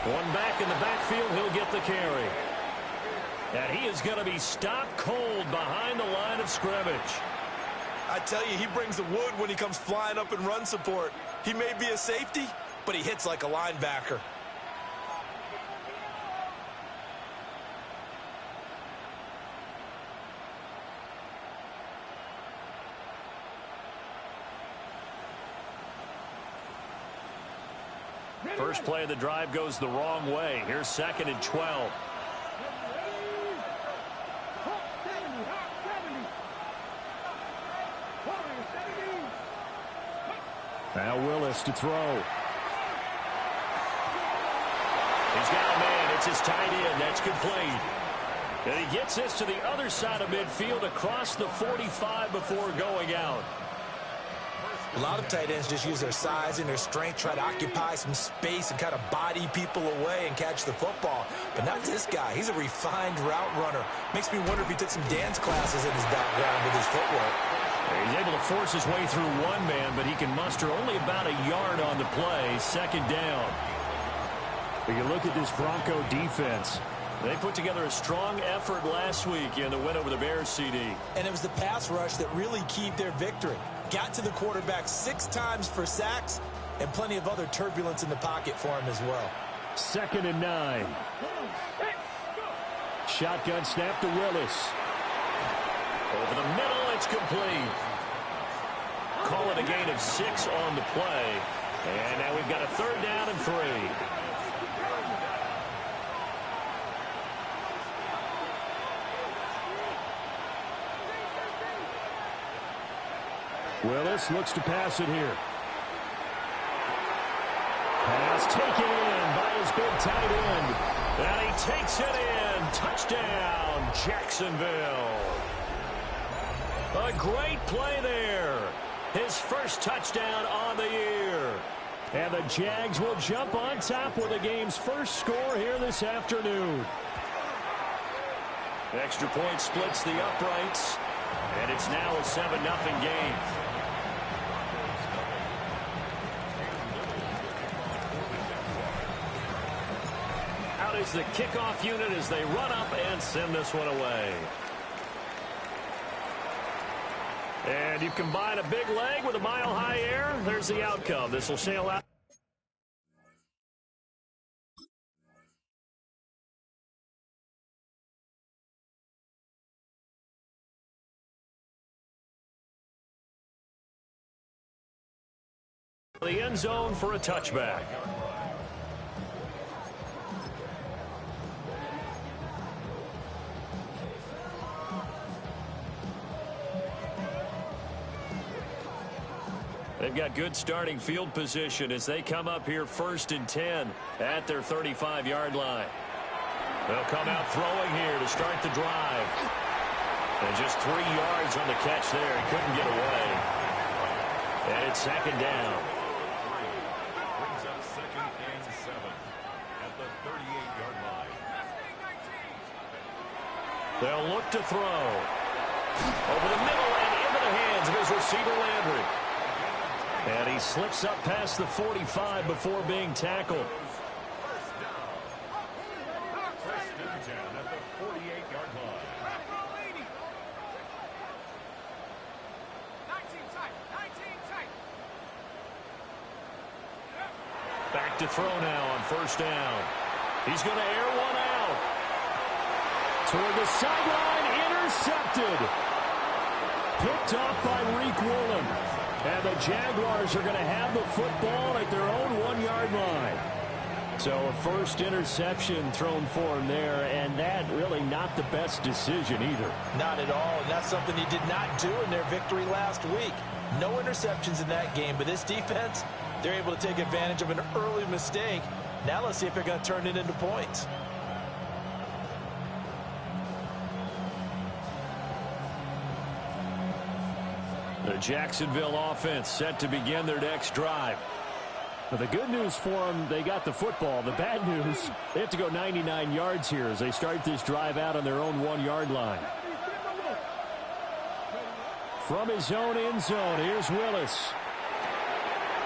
One back in the backfield, he'll get the carry. And he is going to be stopped cold behind the line of scrimmage. I tell you, he brings the wood when he comes flying up in run support. He may be a safety, but he hits like a linebacker. First play of the drive goes the wrong way. Here's 2nd and 12. Now Willis to throw. He's got a man. It's his tight end. That's complete. And he gets this to the other side of midfield across the 45 before going out. A lot of tight ends just use their size and their strength, try to occupy some space and kind of body people away and catch the football. But not this guy. He's a refined route runner. Makes me wonder if he took some dance classes in his background with his footwork. He's able to force his way through one man, but he can muster only about a yard on the play. 2nd down. When you look at this Bronco defense, they put together a strong effort last week in the win over the Bears, CD. And it was the pass rush that really keyed their victory. Got to the quarterback 6 times for sacks and plenty of other turbulence in the pocket for him as well. 2nd and 9. Shotgun snap to Willis. Over the middle, it's complete. Call it a gain of 6 on the play. And now we've got a 3rd down and 3. Willis looks to pass it here. Pass taken in by his big tight end. And he takes it in. Touchdown, Jacksonville. A great play there. His first touchdown on the year. And the Jags will jump on top with the game's first score here this afternoon. The extra point splits the uprights. And it's now a 7-0 game. Out is the kickoff unit as they run up and send this one away. And you combine a big leg with a mile-high air, there's the outcome. This will sail out. The end zone for a touchback. They've got good starting field position as they come up here 1st and 10 at their 35-yard line. They'll come out throwing here to start the drive. And just 3 yards on the catch there. He couldn't get away. And it's 2nd down. Brings up 2nd and 7 at the 38-yard line. They'll look to throw. Over the middle and into the hands of his receiver, Landry. And he slips up past the 45 before being tackled. First and 10 at the 48-yard line. 19 tight. Back to throw now on 1st down. He's going to air one out. Toward the sideline, intercepted. Picked off by Reek Woolen. And the Jaguars are going to have the football at their own 1-yard line. So a first interception thrown for him there, and that really not the best decision either. Not at all, and that's something he did not do in their victory last week. No interceptions in that game, but this defense, they're able to take advantage of an early mistake. Now let's see if they're going to turn it into points. The Jacksonville offense set to begin their next drive. But the good news for them, they got the football. The bad news, they have to go 99 yards here as they start this drive out on their own 1-yard line. From his own end zone, here's Willis.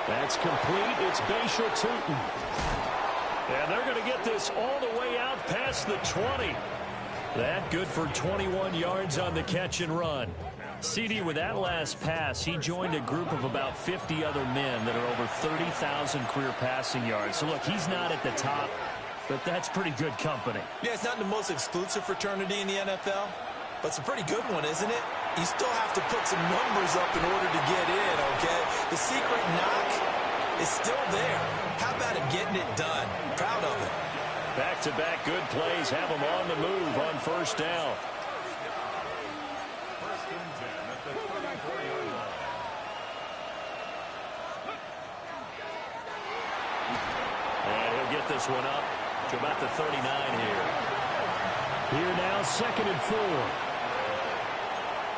That's complete. It's Bashal Tutin. And they're going to get this all the way out past the 20. That good for 21 yards on the catch and run. CD, with that last pass, he joined a group of about 50 other men that are over 30,000 career passing yards. So, look, he's not at the top, but that's pretty good company. Yeah, it's not the most exclusive fraternity in the NFL, but it's a pretty good one, isn't it? You still have to put some numbers up in order to get in, okay? The secret knock is still there. How about him getting it done? Proud of him. Back-to-back good plays have him on the move on first down. First and 10 at the 34-yard line. And he'll get this one up to about the 39 here. Here now, 2nd and 4.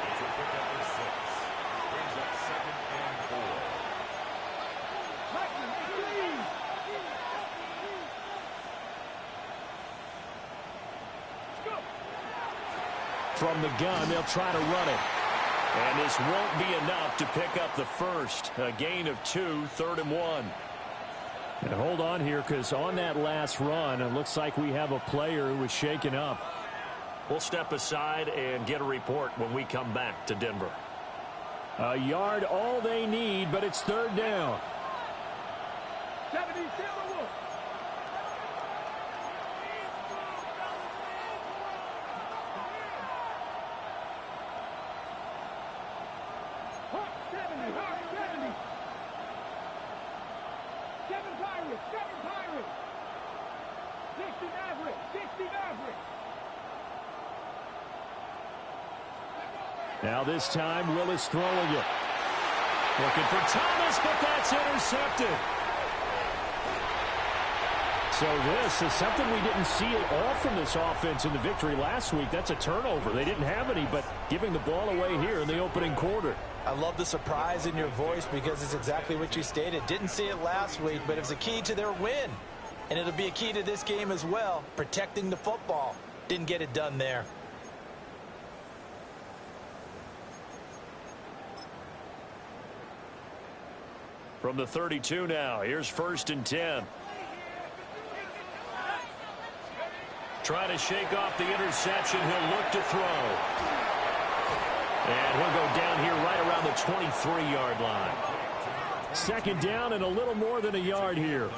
It's a pickup of 6. Brings up 2nd and 4. From the gun, they'll try to run it. And this won't be enough to pick up the first. A gain of 2, 3rd and 1. And hold on here, because on that last run, it looks like we have a player who was shaken up. We'll step aside and get a report when we come back to Denver. A yard, all they need, but it's 3rd down. 70, Now this time, Willis throwing it. Looking for Thomas, but that's intercepted. So this is something we didn't see at all from this offense in the victory last week. That's a turnover. They didn't have any, but giving the ball away here in the opening quarter. I love the surprise in your voice because it's exactly what you stated. Didn't see it last week, but it was a key to their win. And it'll be a key to this game as well, protecting the football. Didn't get it done there. From the 32 now, here's 1st and 10. Trying to shake off the interception. He'll look to throw. And he'll go down here right around the 23-yard line. 2nd down and a little more than a yard here.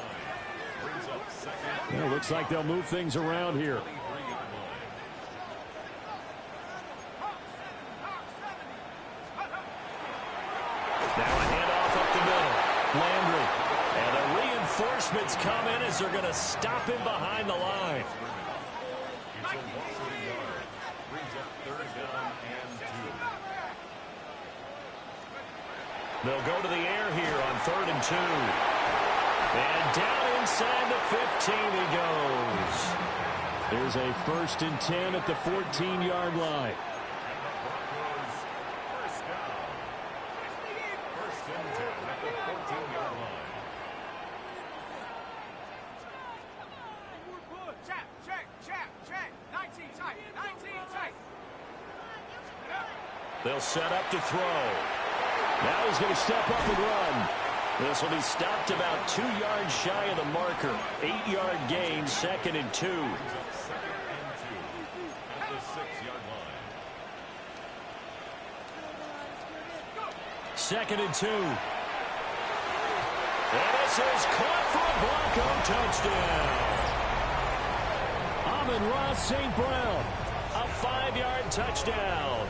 Well, looks like they'll move things around here. Now a handoff up the middle. Landry. And the reinforcements come in as they're going to stop him behind the line. It's a loss of a yard. Brings up 3rd down and 2. They'll go to the air here on 3rd and 2. And down inside the 15 he goes. There's a 1st and 10 at the 14-yard line. They'll set up to throw. Now he's going to step up and run. This will be stopped about 2 yards shy of the marker. 8-yard gain, 2nd and 2. At the 6-yard line. 2nd and 2. And this is caught for a Bronco touchdown. Amon-Ra St. Brown, a 5-yard touchdown.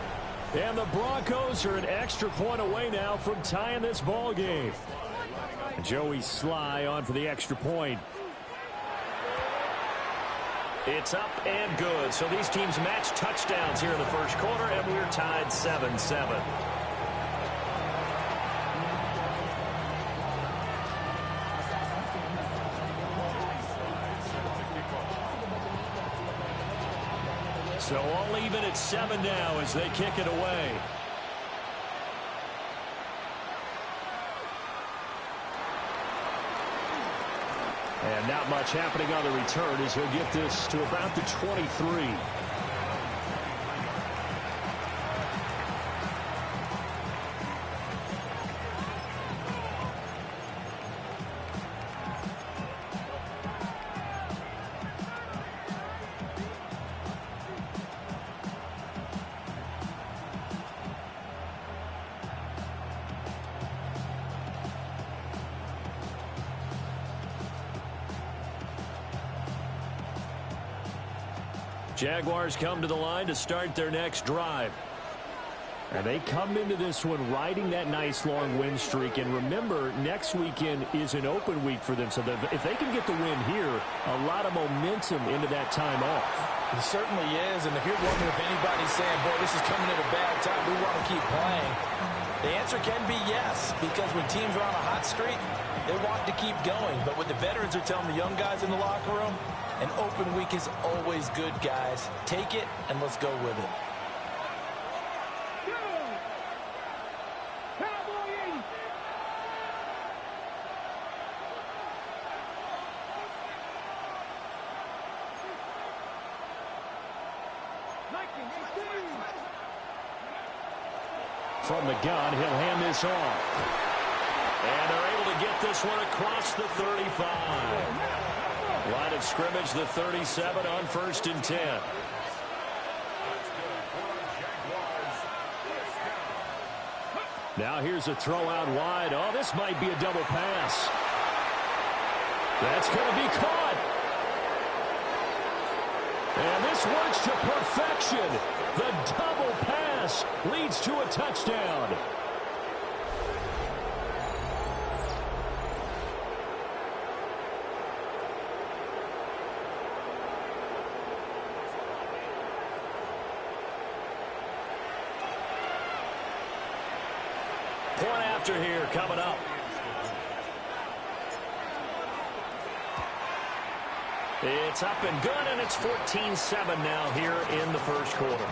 And the Broncos are an extra point away now from tying this ball game. Joey Sly on for the extra point. It's up and good. So these teams match touchdowns here in the first quarter, and we're tied 7-7. So all even at 7 now as they kick it away. And not much happening on the return as he'll get this to about the 23. Jaguars come to the line to start their next drive. And they come into this one riding that nice long win streak. And remember, next weekend is an open week for them. So if they can get the win here, a lot of momentum into that time off. It certainly is. And if you're wondering if anybody's saying, boy, this is coming at a bad time, we want to keep playing, the answer can be yes. Because when teams are on a hot streak, they want to keep going. But what the veterans are telling the young guys in the locker room, an open week is always good, guys. Take it, and let's go with it. From the gun, he'll hand this off. And they're able to get this one across the 35. Line of scrimmage, the 37 on 1st and 10. Now here's a throw out wide. Oh, this might be a double pass. That's going to be caught. And this works to perfection. The double pass leads to a touchdown. Point after here coming up. It's up and good, and it's 14-7 now here in the first quarter.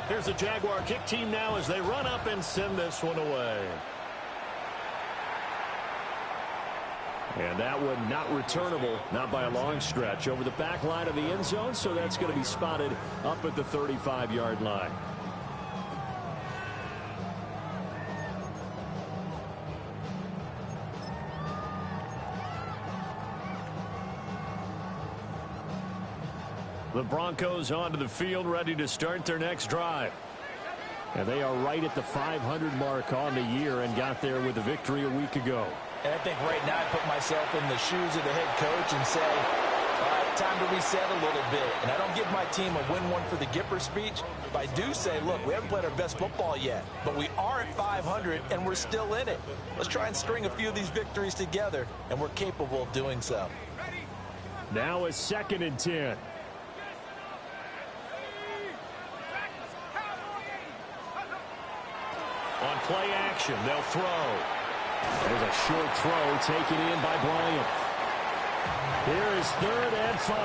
Here's the Jaguar kick team now as they run up and send this one away. And that one not returnable, not by a long stretch, over the back line of the end zone, so that's going to be spotted up at the 35-yard line. The Broncos onto the field, ready to start their next drive. And they are right at the 500 mark on the year and got there with a victory a week ago. And I think right now I put myself in the shoes of the head coach and say, all right, time to reset a little bit. And I don't give my team a win one for the Gipper speech, but I do say, look, we haven't played our best football yet, but we are at 500 and we're still in it. Let's try and string a few of these victories together, and we're capable of doing so. Now a 2nd and 10. On play action, they'll throw. There's a short throw taken in by Bryant. Here is 3rd and 5.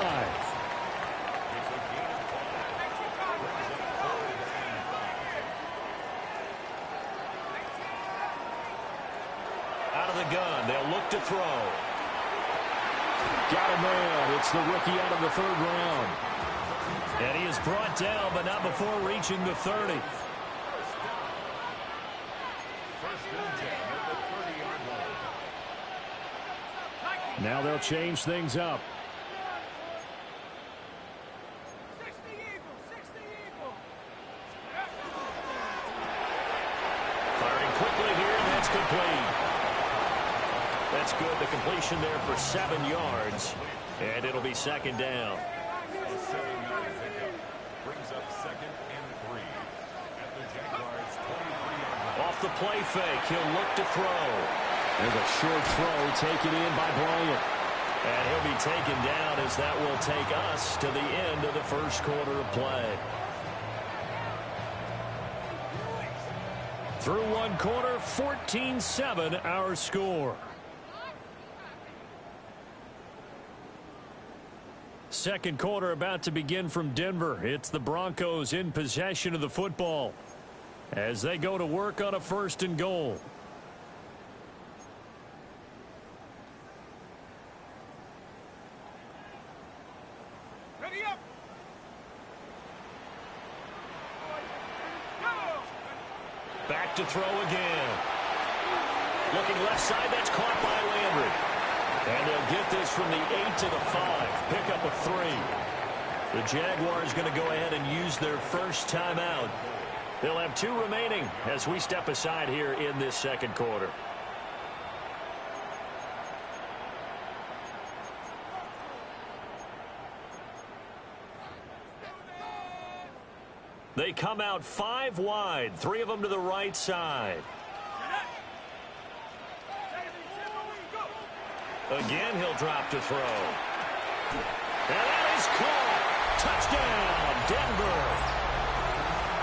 Out of the gun, they'll look to throw. Got a man. It's the rookie out of the 3rd round. And he is brought down, but not before reaching the 30. Now they'll change things up. Firing quickly here, and that's complete. That's good. The completion there for 7 yards, and it'll be 2nd down. A 7-yard pickup brings up 2nd and 3 at the Jaguars' 23-yard line. Off the play fake, he'll look to throw. There's a short throw taken in by Bryant. And he'll be taken down as that will take us to the end of the first quarter of play. Through one quarter, 14-7 our score. Second quarter about to begin from Denver. It's the Broncos in possession of the football as they go to work on a 1st and goal. Back to throw again. Looking left side, that's caught by Landry. And they'll get this from the 8 to the 5. Pick up a 3. The Jaguars going to go ahead and use their first timeout. They'll have 2 remaining as we step aside here in this second quarter. They come out 5 wide, 3 of them to the right side. Again, he'll drop to throw. And that is caught. Touchdown, Denver.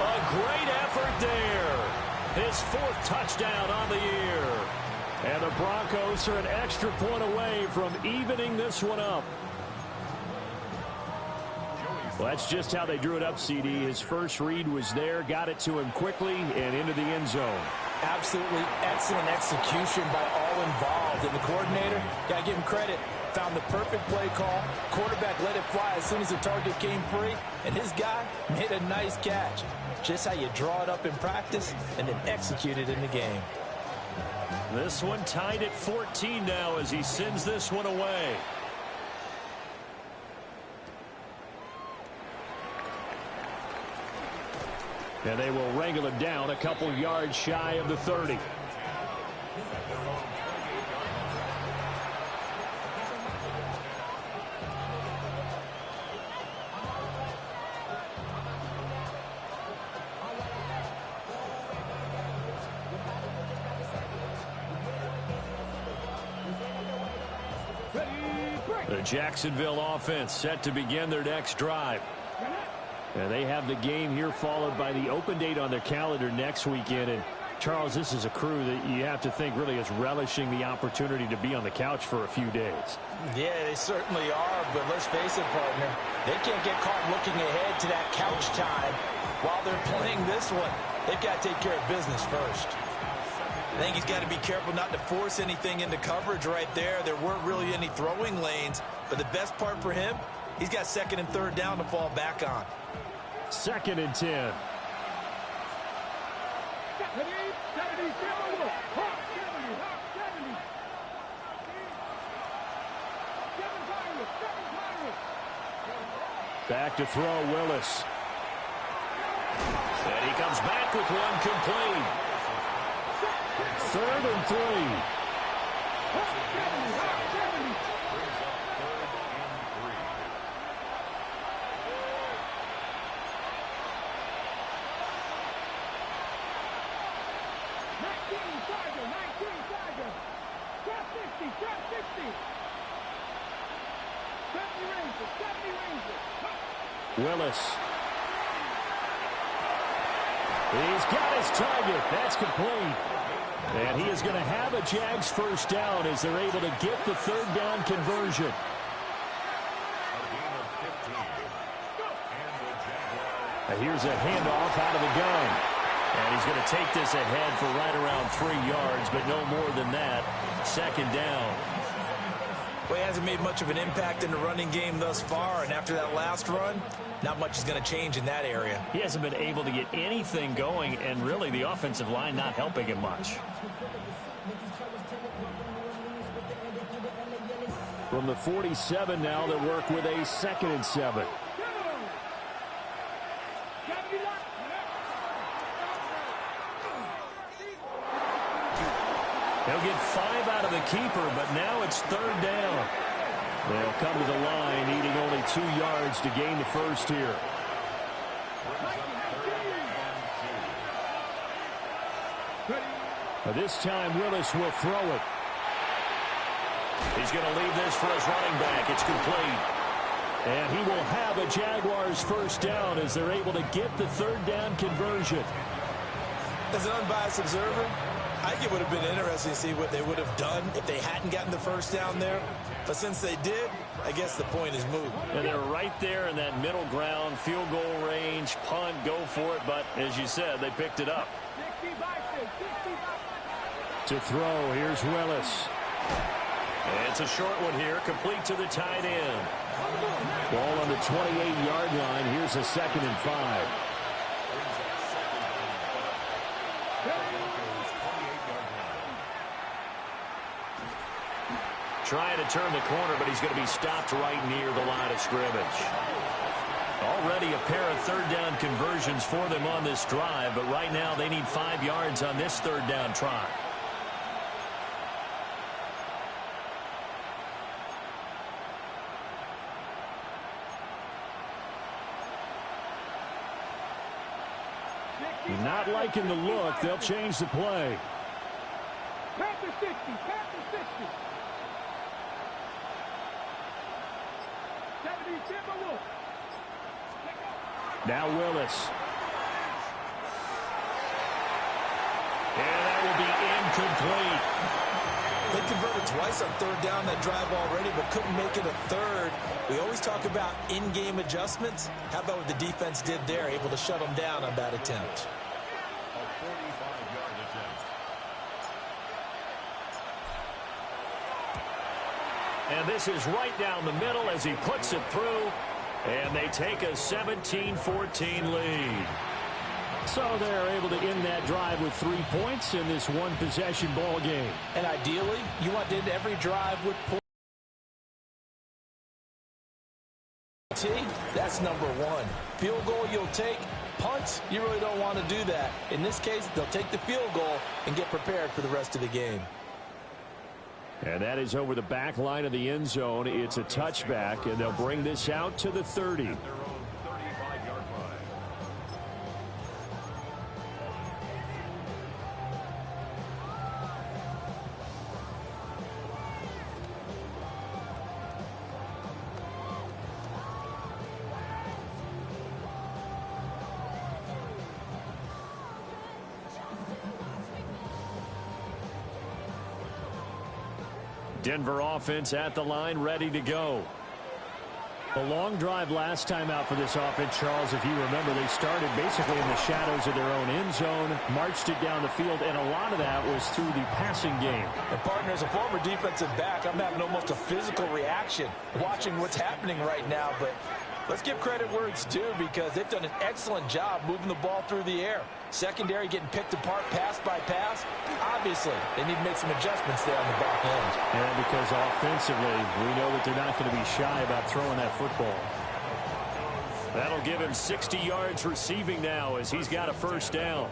A great effort there. His 4th touchdown on the year. And the Broncos are an extra point away from evening this one up. Well, that's just how they drew it up, CD. His first read was there, got it to him quickly, and into the end zone. Absolutely excellent execution by all involved. And the coordinator, got to give him credit, found the perfect play call. Quarterback let it fly as soon as the target came free, and his guy made a nice catch. Just how you draw it up in practice and then execute it in the game. This one tied at 14 now as he sends this one away. And they will wrangle it down a couple yards shy of the 30. The Jacksonville offense set to begin their next drive. And they have the game here followed by the open date on their calendar next weekend. And, Charles, this is a crew that you have to think really is relishing the opportunity to be on the couch for a few days. Yeah, they certainly are, but let's face it, partner. They can't get caught looking ahead to that couch time while they're playing this one. They've got to take care of business first. I think he's got to be careful not to force anything into coverage right there. There weren't really any throwing lanes, but the best part for him, he's got 2nd and 3rd down to fall back on. 2nd and 10. Back to throw, Willis. And he comes back with one complete. 3rd and 3. Willis. He's got his target. That's complete. And he is going to have a Jags first down as they're able to get the 3rd down conversion. And here's a handoff out of the gun. And he's going to take this ahead for right around 3 yards, but no more than that. 2nd down. Well, he hasn't made much of an impact in the running game thus far, and after that last run, not much is going to change in that area. He hasn't been able to get anything going, and really the offensive line not helping him much. From the 47 now, they work with a 2nd and 7. He'll get 5 out of the keeper, but now it's 3rd down. They'll come to the line, needing only 2 yards to gain the first here. This time, Willis will throw it. He's going to leave this for his running back. It's complete. And he will have a Jaguars first down as they're able to get the 3rd down conversion. As an unbiased observer, I think it would have been interesting to see what they would have done if they hadn't gotten the first down there. But since they did, I guess the point is moot. And they're right there in that middle ground, field goal range, punt, go for it. But as you said, they picked it up. To throw, here's Willis. And it's a short one here, complete to the tight end. Ball on the 28-yard line. Here's a 2nd and 5. Trying to turn the corner, but he's going to be stopped right near the line of scrimmage. Already a pair of third-down conversions for them on this drive, but right now they need 5 yards on this third-down try. Not liking the look. They'll change the play. Panther 60, Panther 60. 70, Timberwolves. Now Willis. And that will be incomplete. They converted twice on third down that drive already, but couldn't make it a third. We always talk about in-game adjustments. How about what the defense did there, able to shut them down on that attempt? A 45-yard attempt. And this is right down the middle as he puts it through. And they take a 17-14 lead. So they're able to end that drive with 3 points in this one-possession ball game. And ideally, you want to end every drive with points. That's number one. Field goal you'll take. Punts, you really don't want to do that. In this case, they'll take the field goal and get prepared for the rest of the game. And that is over the back line of the end zone. It's a touchback, and they'll bring this out to the 30. Their own 35-yard line. Denver offense at the line, ready to go. A long drive last time out for this offense, Charles. If you remember, they started basically in the shadows of their own end zone, marched it down the field, and a lot of that was through the passing game. And partner, as a former defensive back, I'm having almost a physical reaction watching what's happening right now. But let's give credit where it's due, because they've done an excellent job moving the ball through the air. Secondary getting picked apart pass by pass. Obviously, they need to make some adjustments there on the back end. And because offensively, we know that they're not going to be shy about throwing that football. That'll give him 60 yards receiving now as he's got a first down.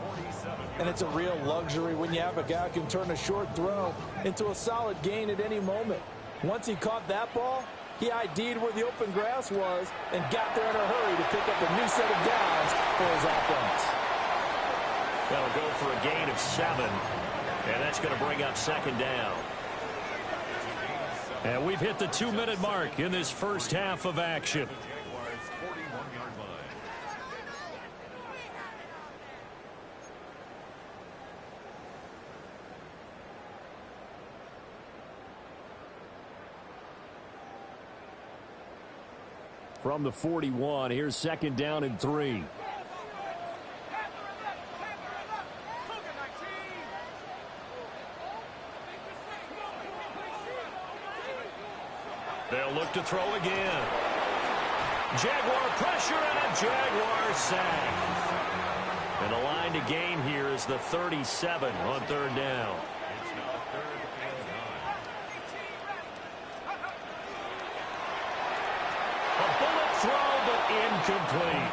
And it's a real luxury when you have a guy who can turn a short throw into a solid gain at any moment. Once he caught that ball, he ID'd where the open grass was and got there in a hurry to pick up a new set of downs for his offense. That'll go for a gain of 7, and that's going to bring up second down. And we've hit the 2-minute mark in this first half of action. Jaguars' 41-yard line. From the 41, here's second down and 3. They'll look to throw again. Jaguar pressure and a Jaguar sack. And the line to gain here is the 37 on third down. It's now 3rd and 9. A bullet throw, but incomplete.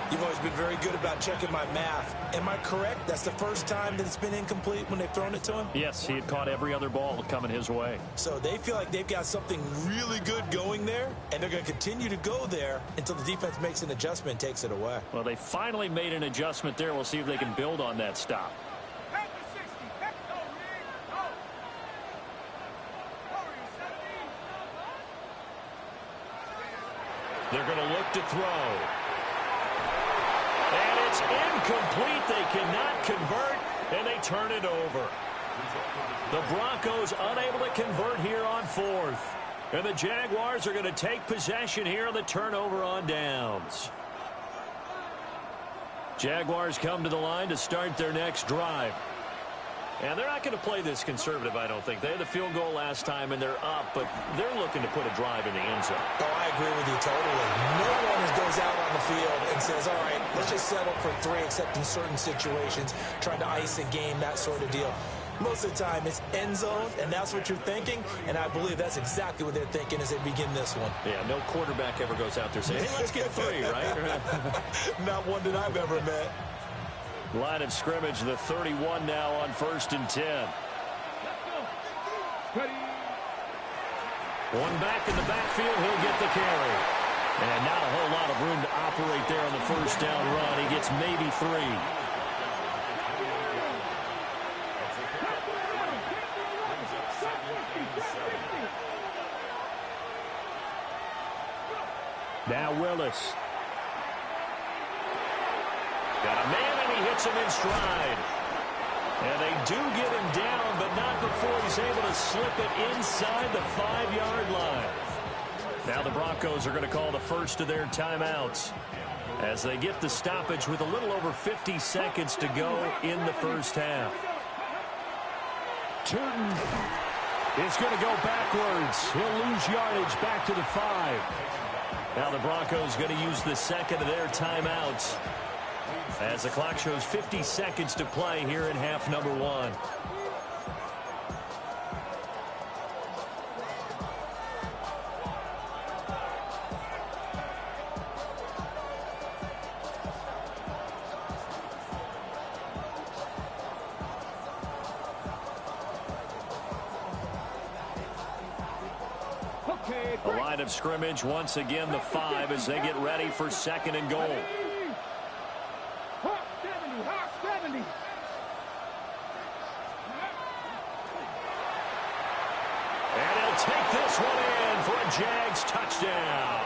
You've always been very good about checking my math. Am I correct? That's the first time that it's been incomplete when they've thrown it to him? Yes, he had caught every other ball coming his way. So they feel like they've got something really good going there, and they're going to continue to go there until the defense makes an adjustment and takes it away. Well, they finally made an adjustment there. We'll see if they can build on that stop. Panther 60, Panther, go, Reed, go. Hurry, 70. They're going to look to throw. And it's incomplete. They cannot convert, and they turn it over. The Broncos unable to convert here on 4th. And the Jaguars are going to take possession here on the turnover on downs. Jaguars come to the line to start their next drive. And they're not going to play this conservative, I don't think. They had the field goal last time, and they're up, but they're looking to put a drive in the end zone. Oh, I agree with you totally. No one goes out on the field and says, all right, let's just settle for 3, except in certain situations, trying to ice a game, that sort of deal. Most of the time, it's end zone, and that's what you're thinking, and I believe that's exactly what they're thinking as they begin this one. Yeah, no quarterback ever goes out there saying, hey, let's get 3, right? Not one that I've ever met. Line of scrimmage, the 31 now on 1st and 10. One back in the backfield, he'll get the carry. And not a whole lot of room to operate there on the first down run. He gets maybe 3. Now Willis. Got a man, and he hits him in stride. And they do get him down, but not before he's able to slip it inside the 5-yard line. Now the Broncos are going to call the first of their timeouts as they get the stoppage with a little over 50 seconds to go in the first half. Turton is going to go backwards. He'll lose yardage back to the 5. Now the Broncos going to use the second of their timeouts as the clock shows 50 seconds to play here in half number 1. A line of scrimmage once again, the 5 as they get ready for 2nd and goal. And he'll take this one in for a Jags touchdown.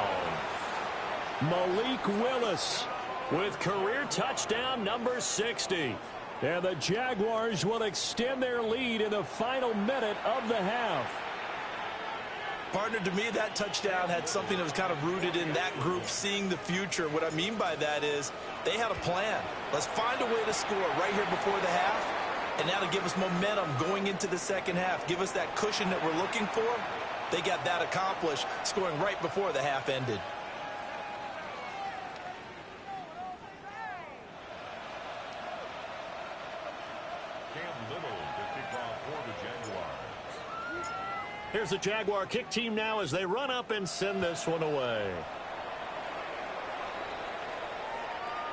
Malik Willis with career touchdown number 60. And the Jaguars will extend their lead in the final minute of the half. Partner, to me, that touchdown had something that was kind of rooted in that group seeing the future. What I mean by that is they had a plan. Let's find a way to score right here before the half, and that'll give us momentum going into the second half. Give us that cushion that we're looking for. They got that accomplished, scoring right before the half ended. Here's the Jaguar kick team now as they run up and send this one away.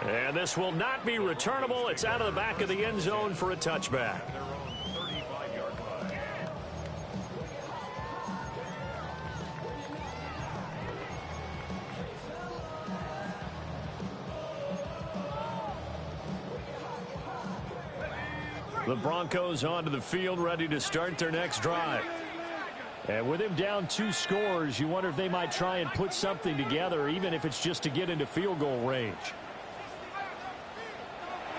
And this will not be returnable. It's out of the back of the end zone for a touchback. The Broncos onto the field, ready to start their next drive. And with him down 2 scores, you wonder if they might try and put something together, even if it's just to get into field goal range.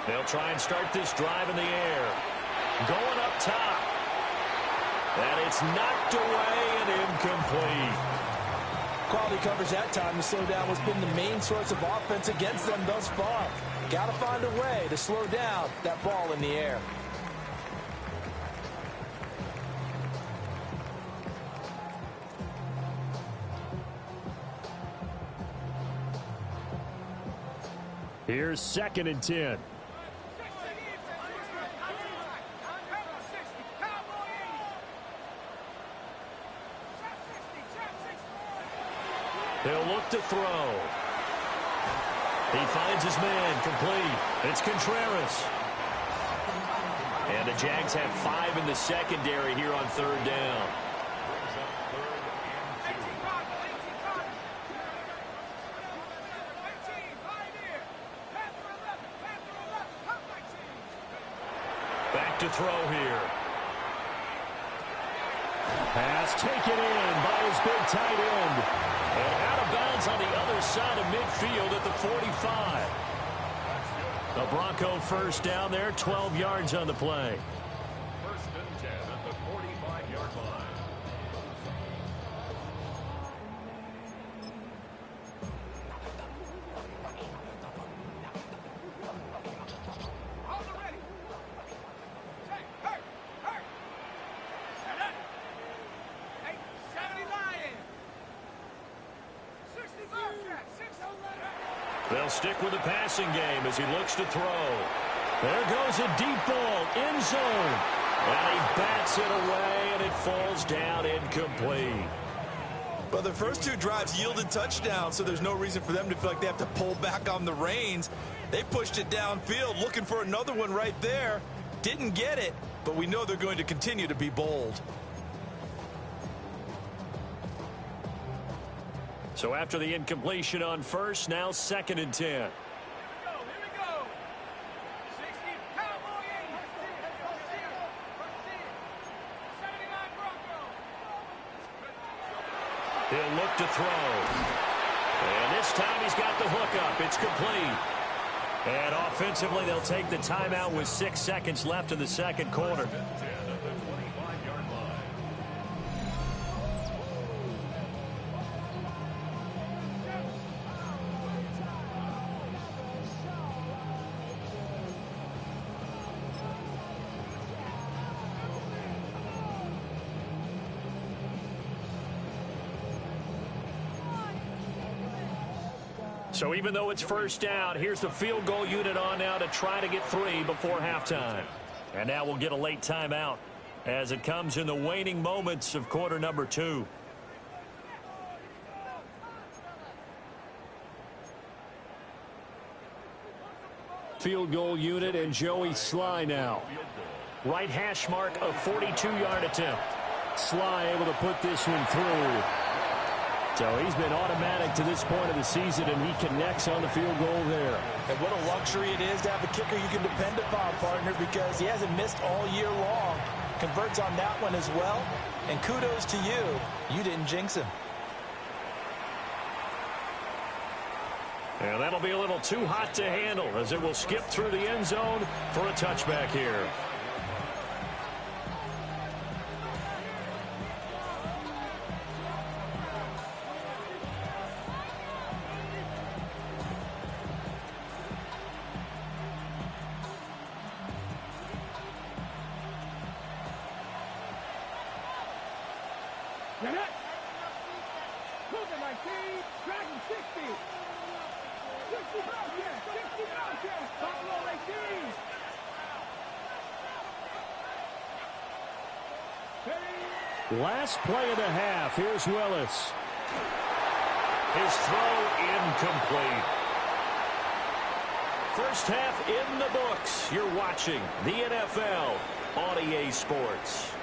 They'll try and start this drive in the air. Going up top. And it's knocked away and incomplete. Quality coverage that time to slow down what's been the main source of offense against them thus far. Got to find a way to slow down that ball in the air. Here's 2nd and 10. He'll look to throw. He finds his man, complete. It's Contreras. And the Jags have 5 in the secondary here on 3rd down. Back to throw here. Pass taken in by his big tight end. And out of bounds on the other side of midfield at the 45. The Bronco first down there, 12 yards on the play. 1st and 10 at the 45-yard line. They'll stick with the passing game as he looks to throw. There goes a deep ball, end zone. And he bats it away, and it falls down incomplete. Well, the first two drives yielded touchdowns, so there's no reason for them to feel like they have to pull back on the reins. They pushed it downfield, looking for another one right there. Didn't get it, but we know they're going to continue to be bold. So after the incompletion on first, now 2nd and 10. Here we go. 60, Cowboy 80. 79 Broncos. He'll look to throw. And this time he's got the hook up. It's complete. And offensively, they'll take the timeout with 6 seconds left in the second quarter. 10 at the 25-yard line. So even though it's first down, here's the field goal unit on now to try to get 3 before halftime. And now we'll get a late timeout as it comes in the waning moments of quarter number 2. Field goal unit and Joey Sly now. Right hash mark, a 42-yard attempt. Sly able to put this one through. So he's been automatic to this point of the season, and he connects on the field goal there. And what a luxury it is to have a kicker you can depend upon, partner, because he hasn't missed all year long. Converts on that one as well. And kudos to you. You didn't jinx him. And that'll be a little too hot to handle as it will skip through the end zone for a touchback here. Jeanette. Cougar 19. Dragon 60. 60 Bobcats. 60 Bobcats. Buffalo 18. Last play of the half. Here's Willis. His throw incomplete. First half in the books. You're watching the NFL on EA Sports.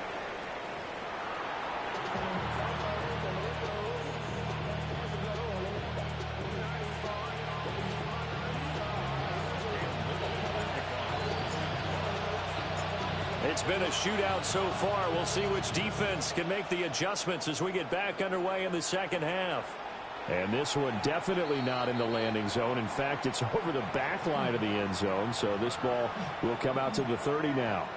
It's been a shootout so far. We'll see which defense can make the adjustments as we get back underway in the second half. And this one definitely not in the landing zone. In fact, it's over the back line of the end zone. So this ball will come out to the 30 now.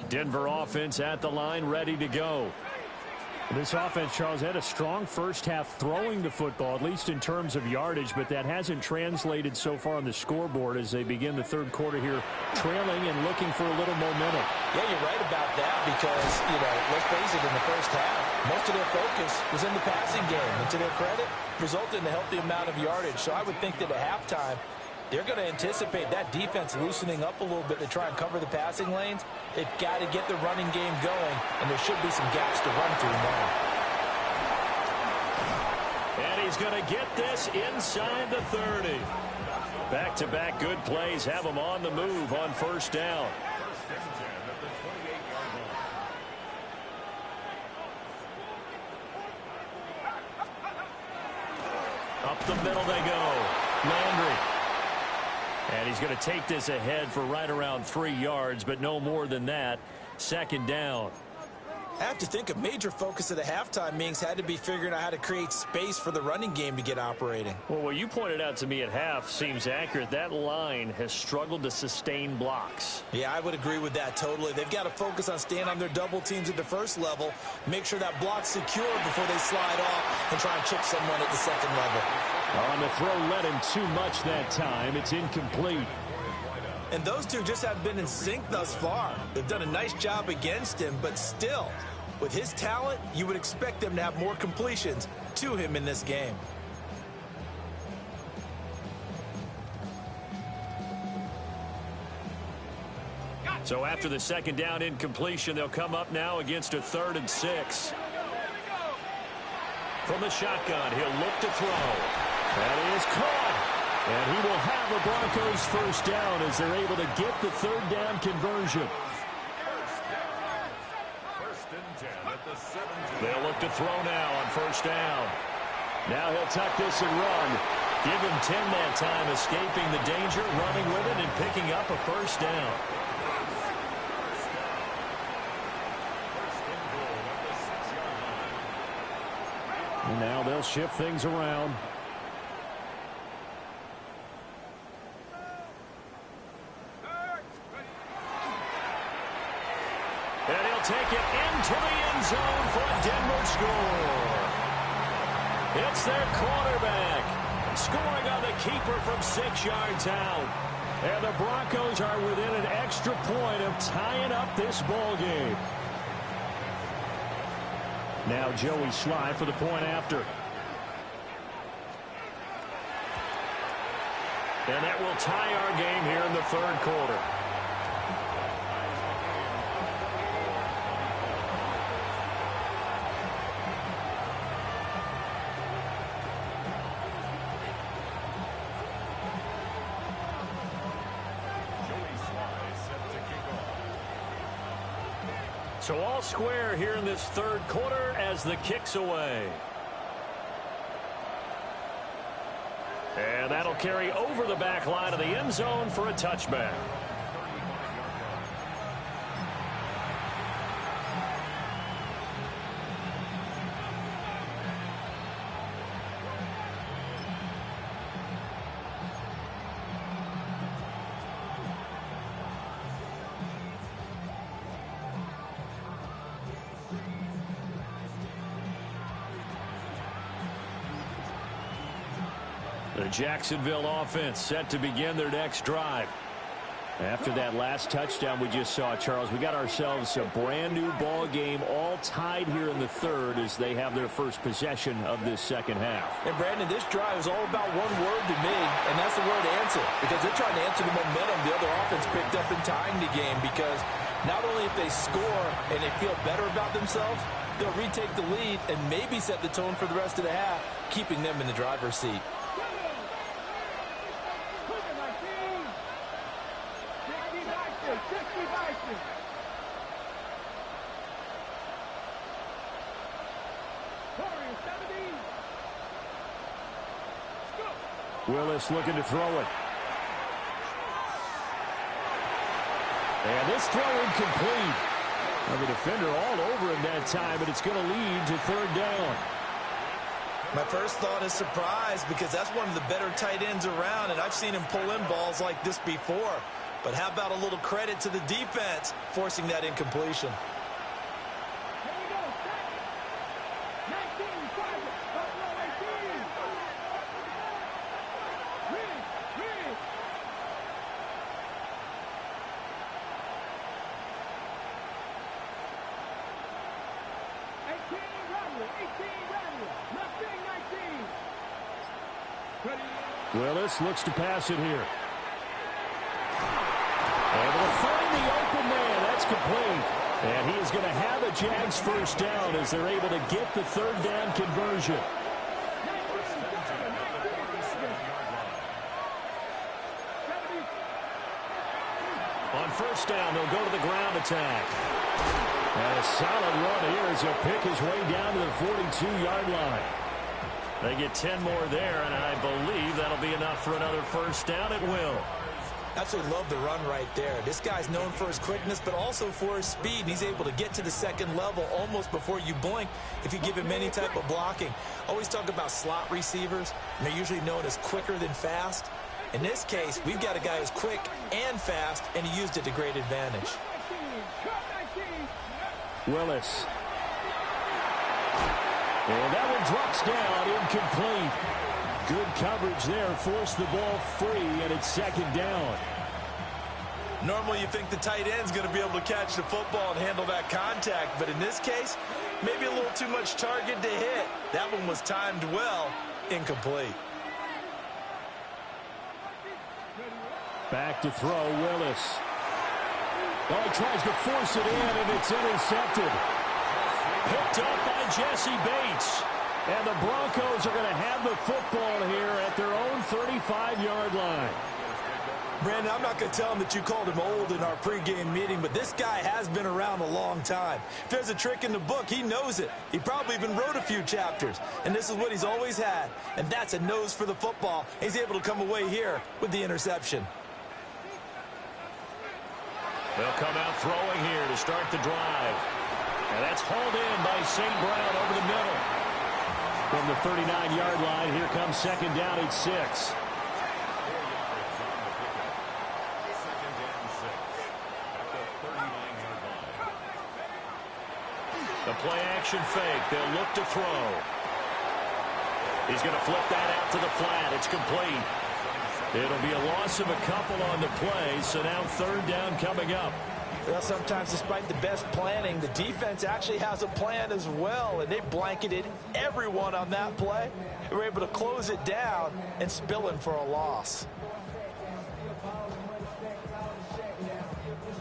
Denver offense at the line, ready to go. This offense, Charles, had a strong first half throwing the football, at least in terms of yardage, but that hasn't translated so far on the scoreboard as they begin the third quarter here, trailing and looking for a little momentum. Yeah, you're right about that because, let's face it, in the first half, most of their focus was in the passing game. And to their credit, resulted in a healthy amount of yardage. So I would think that at halftime, they're going to anticipate that defense loosening up a little bit to try and cover the passing lanes. They've got to get the running game going, and there should be some gaps to run through now. And he's going to get this inside the 30. Back-to-back good plays have him on the move on first down. First and 10 at the 28-yard line. Up the middle they go. Landry. And he's going to take this ahead for right around 3 yards, but no more than that. Second down. I have to think a major focus of the halftime meetings had to be figuring out how to create space for the running game to get operating. Well, what you pointed out to me at half seems accurate. That line has struggled to sustain blocks. Yeah, I would agree with that totally. They've got to focus on staying on their double teams at the first level, make sure that block's secure before they slide off and try and chip someone at the second level. On the throw, led him too much that time. It's incomplete. And those two just haven't been in sync thus far. They've done a nice job against him, but still, with his talent, you would expect them to have more completions to him in this game. So after the second down incompletion, they'll come up now against a 3rd and 6. From the shotgun, he'll look to throw. That is caught. And he will have the Broncos first down as they're able to get the 3rd down conversion. First and 10 at the 17. They'll look to throw now on first down. Now he'll tuck this and run. Give him 10 that time, escaping the danger, running with it, and picking up a first down. First and goal at the 6-yard line. And now they'll shift things around. And he'll take it into the end zone for a Denver score. It's their quarterback scoring on the keeper from 6 yards out. And the Broncos are within an extra point of tying up this ball game. Now Joey Sly for the point after. And that will tie our game here in the 3rd quarter. So all square here in this 3rd quarter as the kick's away. And that'll carry over the back line of the end zone for a touchback. The Jacksonville offense set to begin their next drive. After that last touchdown we just saw, Charles, we got ourselves a brand new ball game, all tied here in the 3rd as they have their first possession of this second half. And Brandon, this drive is all about one word to me, and that's the word answer. Because they're trying to answer the momentum the other offense picked up in tying the game. Because not only if they score and they feel better about themselves, they'll retake the lead and maybe set the tone for the rest of the half, keeping them in the driver's seat. Willis looking to throw it. And this throw incomplete. Now the defender all over him that time, but it's going to lead to 3rd down. My first thought is surprise because that's one of the better tight ends around, and I've seen him pull in balls like this before. But how about a little credit to the defense forcing that incompletion? Willis looks to pass it here. Able to find the open man. That's complete. And he is going to have a Jags first down as they're able to get the 3rd down conversion. On first down, they'll go to the ground attack. And a solid run here as he'll pick his way down to the 42-yard line. They get 10 more there, and I believe that'll be enough for another first down. It will. Absolutely love the run right there. This guy's known for his quickness, but also for his speed. And he's able to get to the second level almost before you blink if you give him any type of blocking. Always talk about slot receivers, and they're usually known as quicker than fast. In this case, we've got a guy who's quick and fast, and he used it to great advantage. Willis. And that one drops down, incomplete. Good coverage there, forced the ball free, and it's second down. Normally you think the tight end's going to be able to catch the football and handle that contact, but in this case, maybe a little too much target to hit. That one was timed well, incomplete. Back to throw, Willis. Oh, he tries to force it in, and it's intercepted. Picked up by Jesse Bates. And the Broncos are going to have the football here at their own 35-yard line. Brandon, I'm not going to tell him that you called him old in our pregame meeting, but this guy has been around a long time. If there's a trick in the book, he knows it. He probably even wrote a few chapters. And this is what he's always had, and that's a nose for the football. He's able to come away here with the interception. They'll come out throwing here to start the drive. And that's hauled in by St. Brown over the middle. From the 39-yard line, here comes second down at 6. The play action fake. They'll look to throw. He's going to flip that out to the flat. It's complete. It'll be a loss of a couple on the play, so now third down coming up. Well, sometimes despite the best planning, the defense actually has a plan as well, and they blanketed everyone on that play. They were able to close it down and spill in for a loss.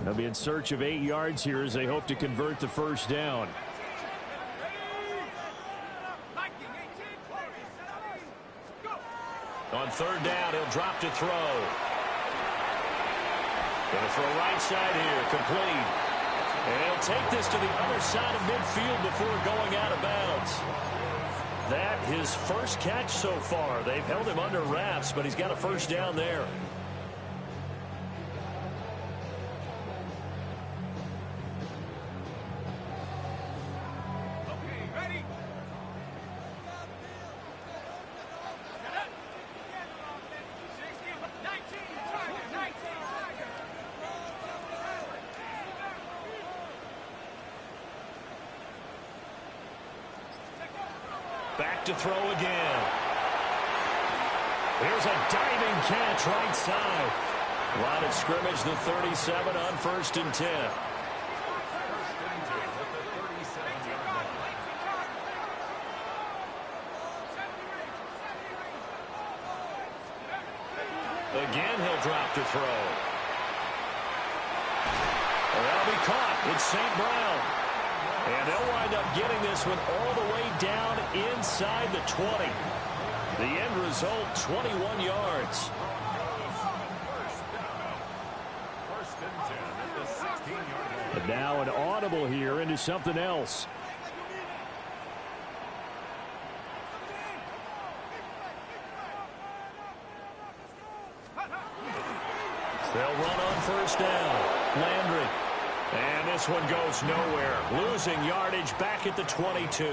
They'll be in search of 8 yards here as they hope to convert the first down. On third down, he'll drop to throw. Going to throw right side here, complete. And he'll take this to the other side of midfield before going out of bounds. That his first catch so far. They've held him under wraps, but he's got a first down there. Back to throw again. Here's a diving catch right side. Line of scrimmage, the 37 on 1st and 10. Again, he'll drop to throw. That'll be caught. It's St. Brown. And they'll wind up getting this one all the way down inside the 20. The end result, 21 yards. And now an audible here into something else. They'll run on first down. Landry. And this one goes nowhere. Losing yardage back at the 22.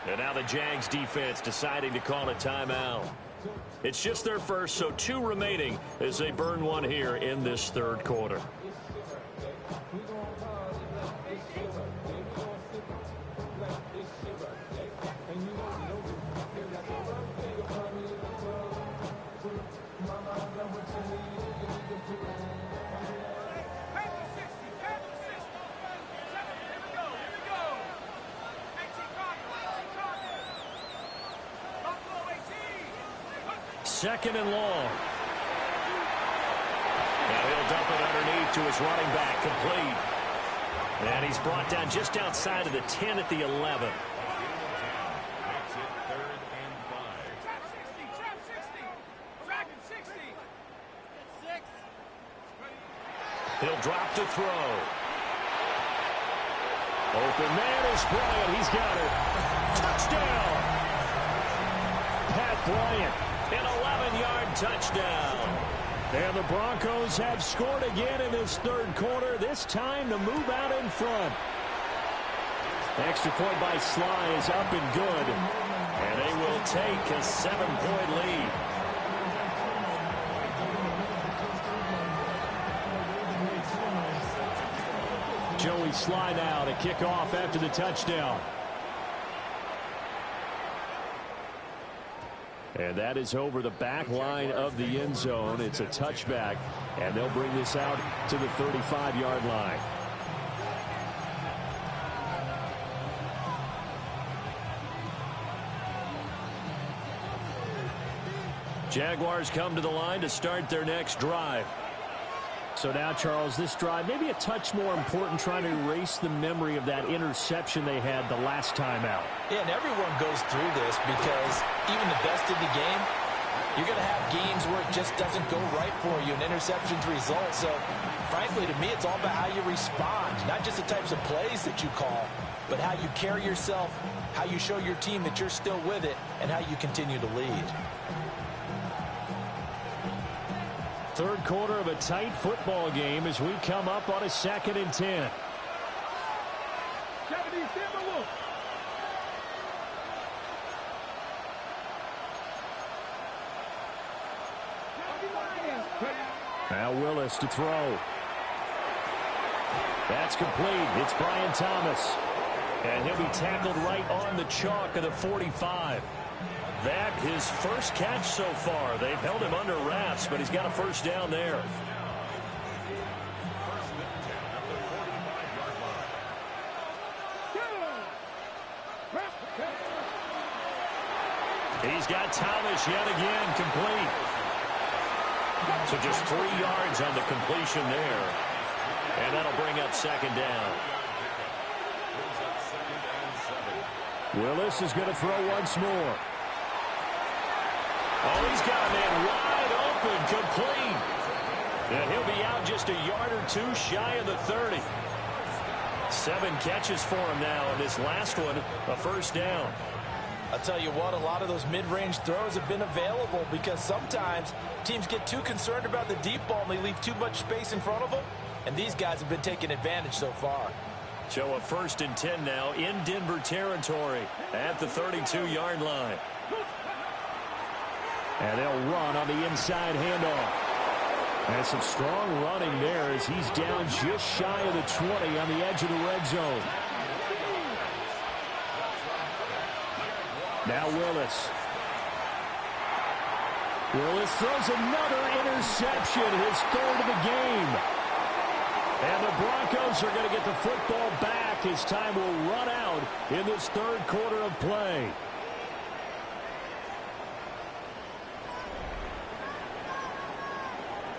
And now the Jags defense deciding to call a timeout. It's just their first, so 2 remaining as they burn one here in this third quarter. Second and long. Now he'll dump it underneath to his running back, complete. And he's brought down just outside of the 10 at the 11. He'll drop to throw. Open man is Bryant. He's got it. Touchdown. Pat Bryant, an 11-yard touchdown. And the Broncos have scored again in this third quarter, this time to move out in front. Extra point by Sly is up and good. And they will take a 7-point lead. Joey Sly now to kick off after the touchdown. And that is over the back line of the end zone. It's a touchback, and they'll bring this out to the 35-yard line. Jaguars come to the line to start their next drive. So now, Charles, this drive maybe a touch more important, trying to erase the memory of that interception they had the last time out. Yeah, and everyone goes through this because even the best in the game, you're going to have games where it just doesn't go right for you, and interceptions result. So, frankly, to me, it's all about how you respond, not just the types of plays that you call, but how you carry yourself, how you show your team that you're still with it, and how you continue to lead. Third quarter of a tight football game as we come up on a 2nd and 10. Now Willis to throw. That's complete. It's Brian Thomas. And he'll be tackled right on the chalk of the 45. That his first catch so far. They've held him under wraps, but he's got a first down there. He's got Thomas yet again complete. So just 3 yards on the completion there. And that'll bring up 2nd down. Willis is going to throw once more. Oh, he's got a man wide open, complete. And he'll be out just a yard or two shy of the 30. 7 catches for him now, and this last one, a first down. I'll tell you what, a lot of those mid-range throws have been available because sometimes teams get too concerned about the deep ball and they leave too much space in front of them, and these guys have been taking advantage so far. So a 1st and 10 now in Denver territory at the 32-yard line. And they'll run on the inside handoff. And some strong running there as he's down just shy of the 20 on the edge of the red zone. Now Willis. Willis throws another interception, his 3rd of the game. And the Broncos are going to get the football back as time will run out in this 3rd quarter of play.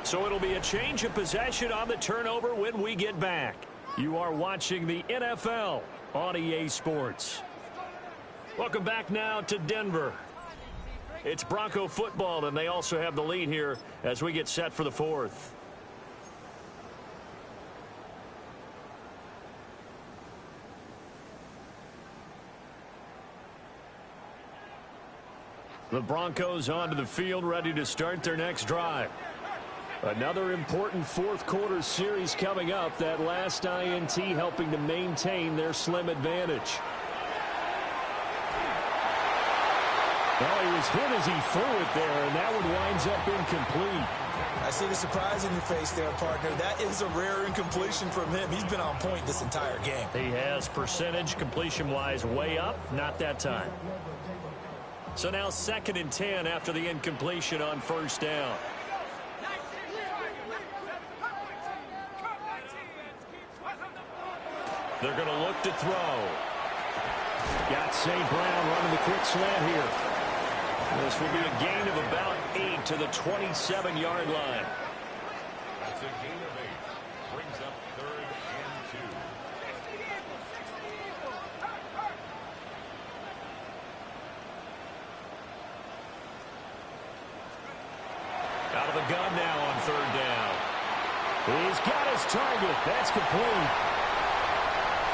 So it'll be a change of possession on the turnover when we get back. You are watching the NFL on EA Sports. Welcome back now to Denver. It's Bronco football, and they also have the lead here as we get set for the 4th. The Broncos onto the field, ready to start their next drive. Another important 4th quarter series coming up. That last INT helping to maintain their slim advantage. Well, he was hit as he threw it there, and that one winds up incomplete. I see the surprise in your face there, partner. That is a rare incompletion from him. He's been on point this entire game. He has percentage completion-wise way up, not that time. So now 2nd and 10 after the incompletion on 1st down. They're going to look to throw. Got St. Brown running the quick slant here. This will be a gain of about 8 to the 27-yard line. That's a gain of 8. Brings up 3rd and 2. Out of the gun now on 3rd down. He's got his target. That's complete.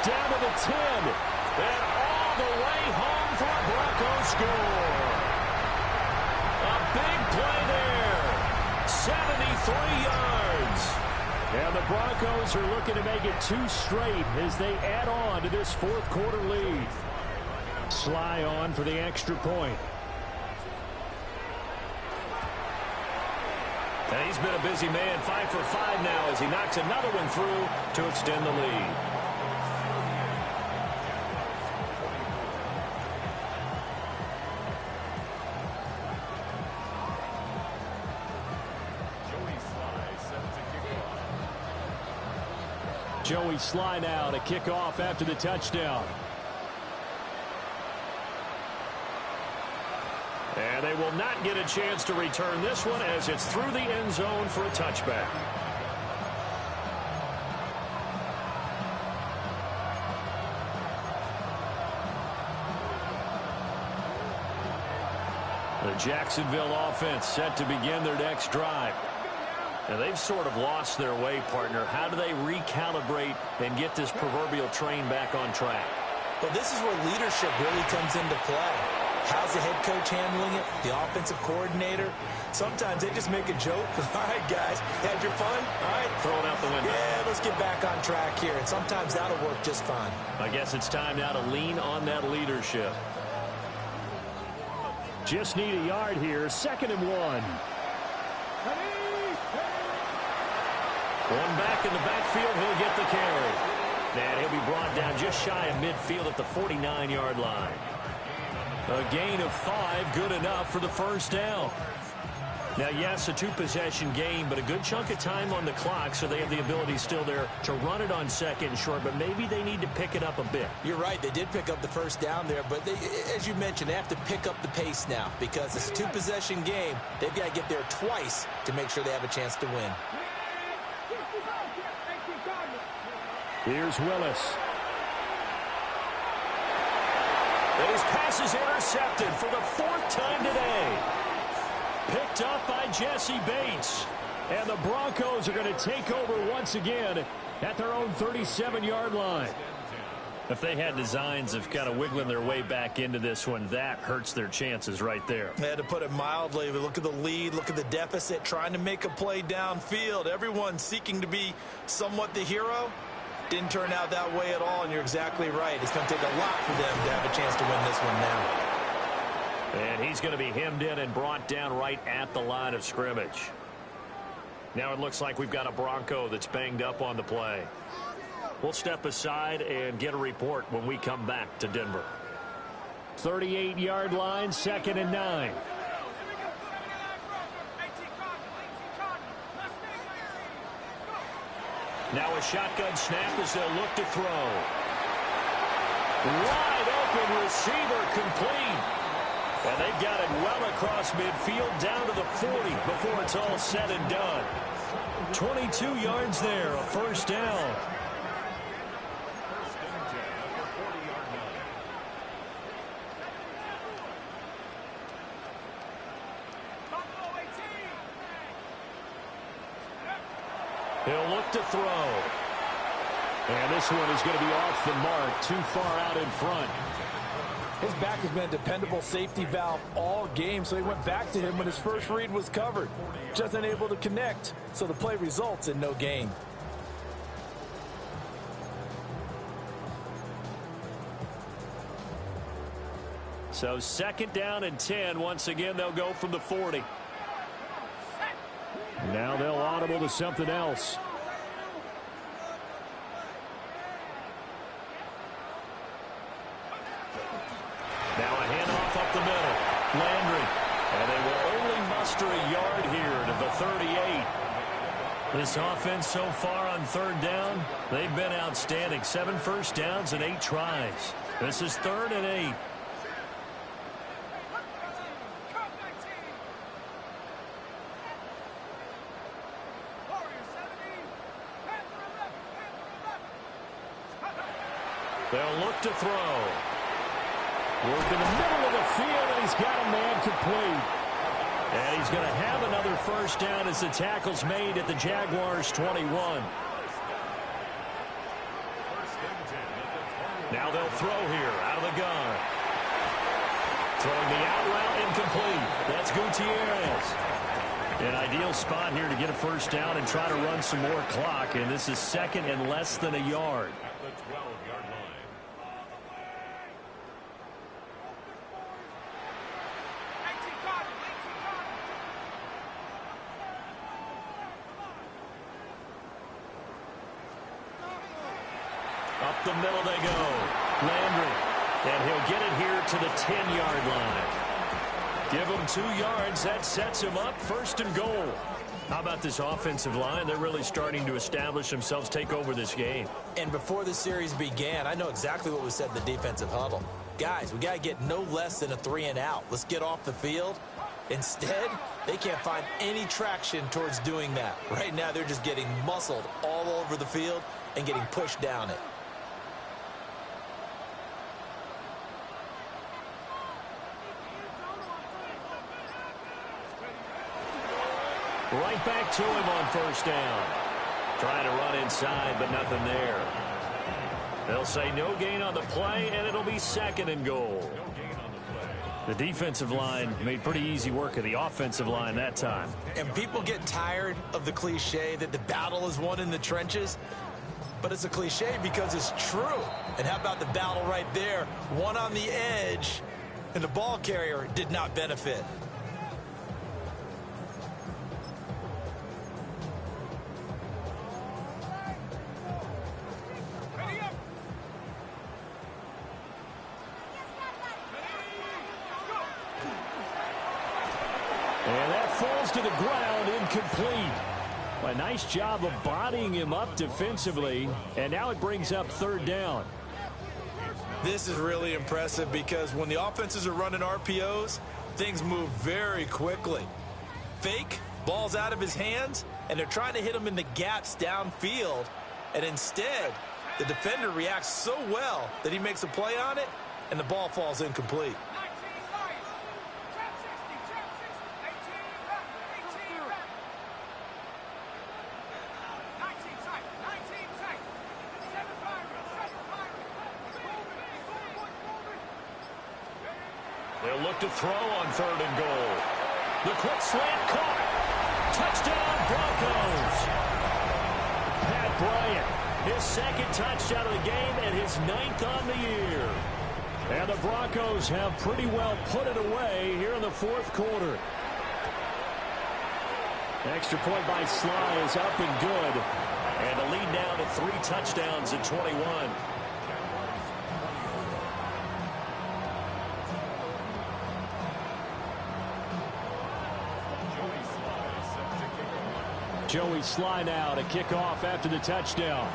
Down to the 10. And all the way home for a Broncos score. A big play there. 73 yards. And the Broncos are looking to make it 2 straight as they add on to this fourth quarter lead. Sly on for the extra point. And he's been a busy man, 5 for 5 now as he knocks another one through to extend the lead. Joey Sly now to kick off after the touchdown. And they will not get a chance to return this one as it's through the end zone for a touchback. The Jacksonville offense set to begin their next drive. And they've sort of lost their way, partner. How do they recalibrate and get this proverbial train back on track? Well, this is where leadership really comes into play. How's the head coach handling it? The offensive coordinator? Sometimes they just make a joke. All right, guys, had your fun? All right. Throw it out the window. Yeah, let's get back on track here. And sometimes that'll work just fine. I guess it's time now to lean on that leadership. Just need a yard here. 2nd and 1. One back in the backfield. He'll get the carry. And he'll be brought down just shy of midfield at the 49-yard line. A gain of 5, good enough for the first down. Now, yes, a 2-possession game, but a good chunk of time on the clock, so they have the ability still there to run it on 2nd and short, but maybe they need to pick it up a bit. You're right. They did pick up the first down there, but they, as you mentioned, they have to pick up the pace now because it's a 2-possession game. They've got to get there twice to make sure they have a chance to win. Here's Willis. And his pass is intercepted for the 4th time today. Picked up by Jesse Bates. And the Broncos are going to take over once again at their own 37-yard line. If they had designs of kind of wiggling their way back into this one, that hurts their chances right there. They had to put it mildly. Look at the lead. Look at the deficit. Trying to make a play downfield. Everyone seeking to be somewhat the hero. Didn't turn out that way at all, and you're exactly right. It's going to take a lot for them to have a chance to win this one now. And he's going to be hemmed in and brought down right at the line of scrimmage. Now it looks like we've got a Bronco that's banged up on the play. We'll step aside and get a report when we come back to Denver. 38-yard line, 2nd and 9. Now a shotgun snap as they'll look to throw. Wide open receiver complete. And they've got it well across midfield down to the 40 before it's all said and done. 22 yards there, a first down. He'll look to throw. And this one is going to be off the mark, too far out in front. His back has been a dependable safety valve all game, so he went back to him when his first read was covered. Just unable to connect, so the play results in no gain. So 2nd down and 10. Once again, they'll go from the 40. Now they'll audible to something else. Now a handoff up the middle. Landry. And they will only muster a yard here to the 38. This offense so far on 3rd down, they've been outstanding. 7 first downs and 8 tries. This is 3rd and 8. They'll look to throw. Work in the middle of the field, and he's got a man complete. And he's going to have another first down as the tackle's made at the Jaguars' 21. Now they'll throw here out of the gun. Throwing the out route incomplete. That's Gutierrez. An ideal spot here to get a first down and try to run some more clock. And this is second and less than a yard. At the 12-yard line. Up the middle they go. Landry. And he'll get it here to the 10-yard line. Give him 2 yards. That sets him up first and goal. How about this offensive line? They're really starting to establish themselves, take over this game. And before the series began, I know exactly what was said in the defensive huddle. Guys, we got to get no less than a 3 and out. Let's get off the field. Instead, they can't find any traction towards doing that. Right now, they're just getting muscled all over the field and getting pushed down it. Right back to him on first down. Trying to run inside, but nothing there. They'll say no gain on the play, and it'll be second and goal. The defensive line made pretty easy work of the offensive line that time. And people get tired of the cliche that the battle is won in the trenches. But it's a cliche because it's true. And how about the battle right there? One on the edge, and the ball carrier did not benefit. And that falls to the ground, incomplete. A nice job of bodying him up defensively, and now it brings up third down. This is really impressive because when the offenses are running RPOs, things move very quickly. Fake, ball's out of his hands, and they're trying to hit him in the gaps downfield. And instead, the defender reacts so well that he makes a play on it, and the ball falls incomplete. They'll look to throw on third and goal. The quick slant caught. Touchdown, Broncos. Pat Bryant, his second touchdown of the game and his 9th on the year. And the Broncos have pretty well put it away here in the fourth quarter. Extra point by Sly is up and good. And the lead now to 3 touchdowns at 21. Joey Sly now to kick off after the touchdown.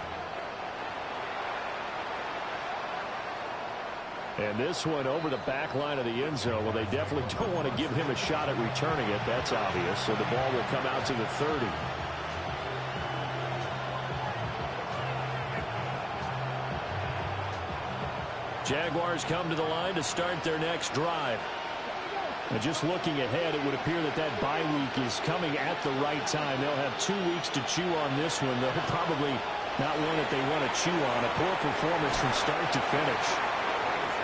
And this one over the back line of the end zone. Well, they definitely don't want to give him a shot at returning it. That's obvious. So the ball will come out to the 30. Jaguars come to the line to start their next drive. And just looking ahead, it would appear that that bye week is coming at the right time. They'll have 2 weeks to chew on this one. They'll probably not one that they want to chew on. A poor performance from start to finish.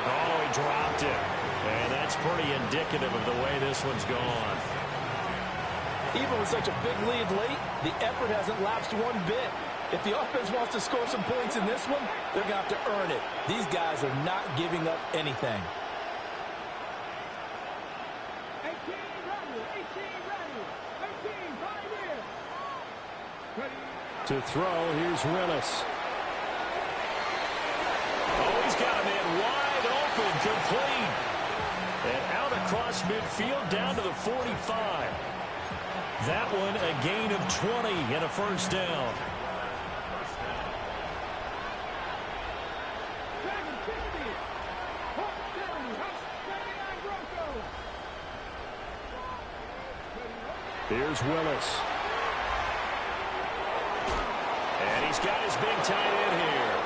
Oh, he dropped it. And that's pretty indicative of the way this one's gone. Even with such a big lead late, the effort hasn't lapsed one bit. If the offense wants to score some points in this one, they're going to have to earn it. These guys are not giving up anything. To throw, here's Willis. Oh, he's got him in wide open, complete. And out across midfield down to the 45. That one a gain of 20 and a first down. Here's Willis. And he's got his big tight end here.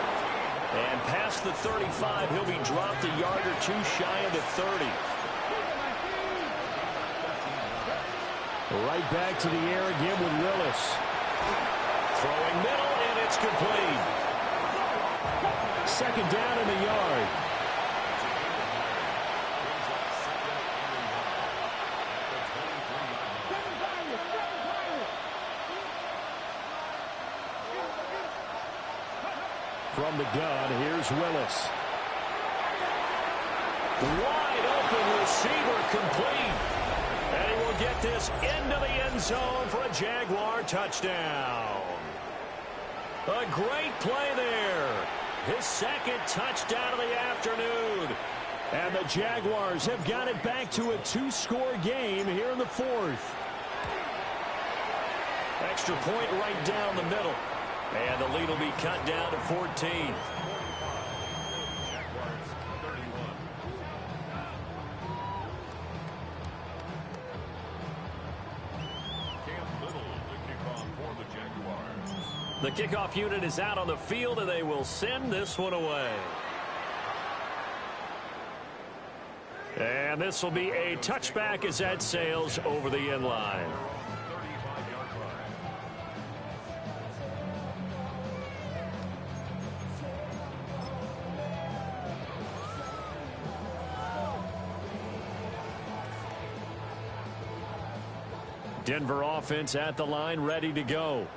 And past the 35, he'll be dropped a yard or two shy of the 30. Right back to the air again with Willis. Throwing middle, and it's complete. Second down in the yard. From the gun, here's Willis. Wide open receiver complete. And he will get this into the end zone for a Jaguar touchdown. A great play there. His second touchdown of the afternoon. And the Jaguars have got it back to a 2-score game here in the fourth. Extra point right down the middle. And the lead will be cut down to 14. The kickoff unit is out on the field, and they will send this one away. And this will be a touchback as that sails over the end line. Denver offense at the line, ready to go.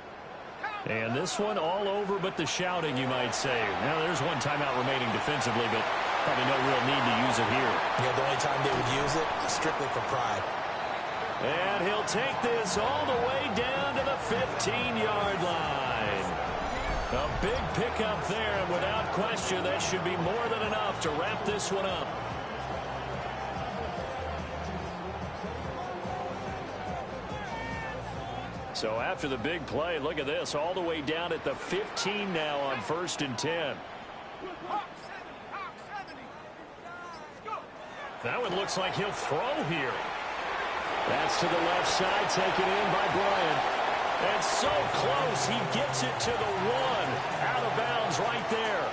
And this one all over but the shouting, you might say. Now, there's one timeout remaining defensively, but probably no real need to use it here. Yeah, the only time they would use it, strictly for pride. And he'll take this all the way down to the 15-yard line. A big pickup there, and without question, that should be more than enough to wrap this one up. So after the big play, look at this, all the way down at the 15 now on 1st and 10. That one looks like he'll throw here. That's to the left side, taken in by Bryant. And so close, he gets it to the 1. Out of bounds right there.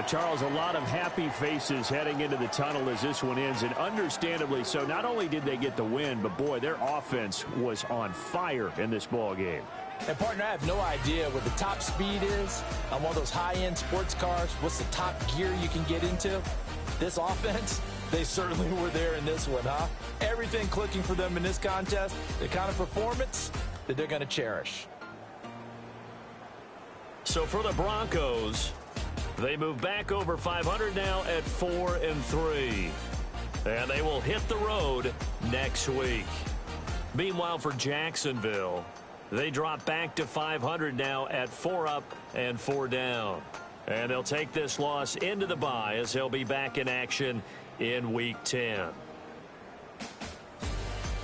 Charles, a lot of happy faces heading into the tunnel as this one ends, and understandably so. Not only did they get the win, but boy, their offense was on fire in this ball game. And partner, I have no idea what the top speed is on one of those high-end sports cars. What's the top gear you can get into? This offense, they certainly were there in this one, huh? Everything clicking for them in this contest, the kind of performance that they're going to cherish. So for the Broncos, they move back over 500 now at 4-3. And they will hit the road next week. Meanwhile, for Jacksonville, they drop back to 500 now at 4 up and 4 down. And they'll take this loss into the bye as they'll be back in action in Week 10.